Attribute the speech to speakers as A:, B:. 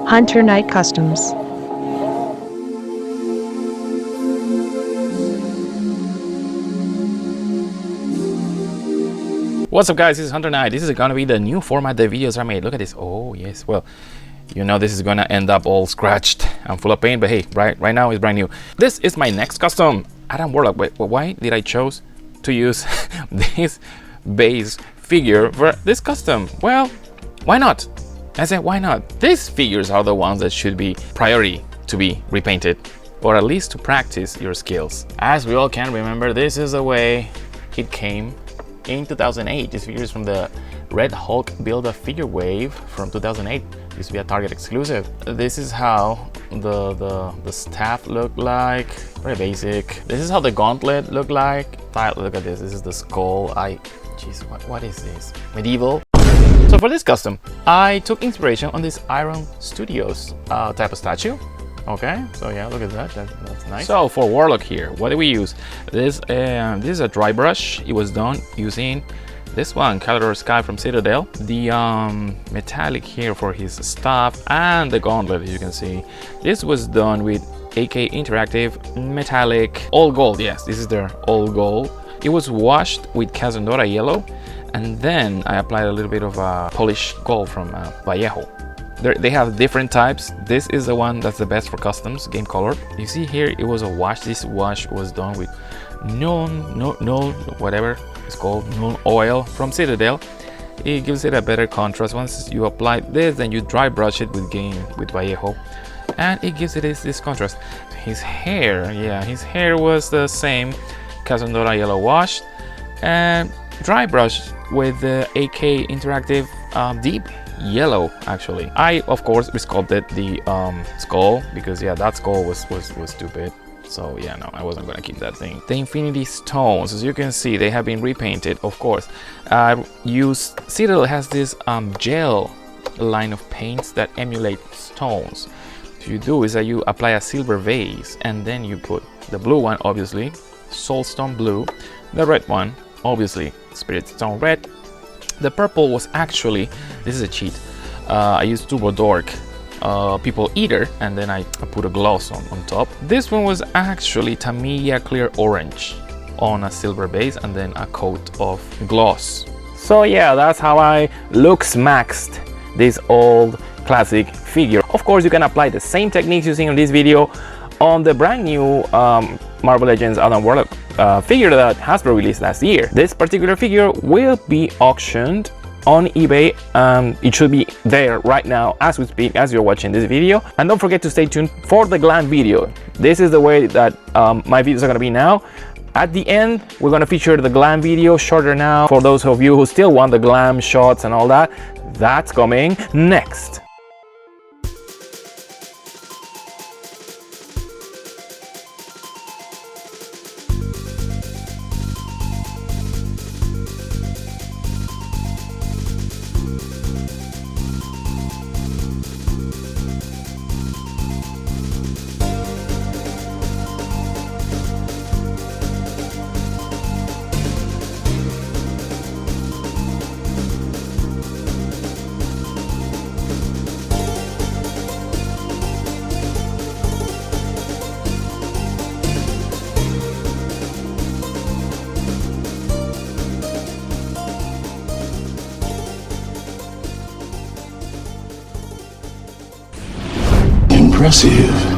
A: Hunter Knight Customs.
B: What's up guys, this is Hunter Knight. This is gonna be the new format the videos are made. Look at this. Oh yes, well, you know this is gonna end up all scratched and full of paint, but hey, right now it's brand new. This is my next custom, Adam Warlock. Wait, why did I choose to use this base figure for this custom? Well, why not? I said, why not? These figures are the ones that should be priority to be repainted, or at least to practice your skills. As we all can remember, this is the way it came in 2008. This figure is from the Red Hulk Build-A-Figure wave from 2008. Used to be a Target exclusive. This is how the staff looked like. Very basic. This is how the gauntlet looked like. Look at this. This is the skull. Jeez, what is this? Medieval. So for this custom, I took inspiration on this Iron Studios type of statue. Okay, so yeah, look at that. That's nice. So for Warlock here, what do we use? This is a dry brush. It was done using this one, Calidor Sky from Citadel. The metallic here for his staff and the gauntlet, as you can see. This was done with AK Interactive metallic all gold. Yes, this is their all gold. It was washed with Cazandora yellow, and then I applied a little bit of polished gold from Vallejo. They have different types. This is the one that's the best for customs, game color. You see here, it was a wash. This wash was done with no whatever it's called, no oil from Citadel. It gives it a better contrast. Once you apply this, then you dry brush it with Vallejo, and it gives it this contrast. His hair, yeah, his hair was the same, Cazandora yellow wash, and dry brush with the AK Interactive deep yellow. Actually, I of course resculpted the skull, because yeah, that skull was stupid. So yeah, no, I wasn't gonna keep that thing. The Infinity Stones, as you can see, they have been repainted. Of course, Citadel has this gel line of paints that emulate stones. What you do is that you apply a silver vase, and then you put the blue one, obviously Soulstone blue, the red one, obviously Spirit Stone red. The purple was actually, this is a cheat, I used Turbo Dork People Eater, and then I put a gloss on top. This one was actually Tamiya Clear Orange on a silver base, and then a coat of gloss. So yeah, that's how I maxed this old classic figure. Of course, you can apply the same techniques using in this video on the brand new Marvel Legends Adam Warlock figure that Hasbro released last year. This particular figure will be auctioned on eBay. It should be there right now as we speak, as you're watching this video. And don't forget to stay tuned for the glam video. This is the way that my videos are going to be now. At the end, we're going to feature the glam video, shorter now. For those of you who still want the glam shots and all that, that's coming next.
C: Impressive.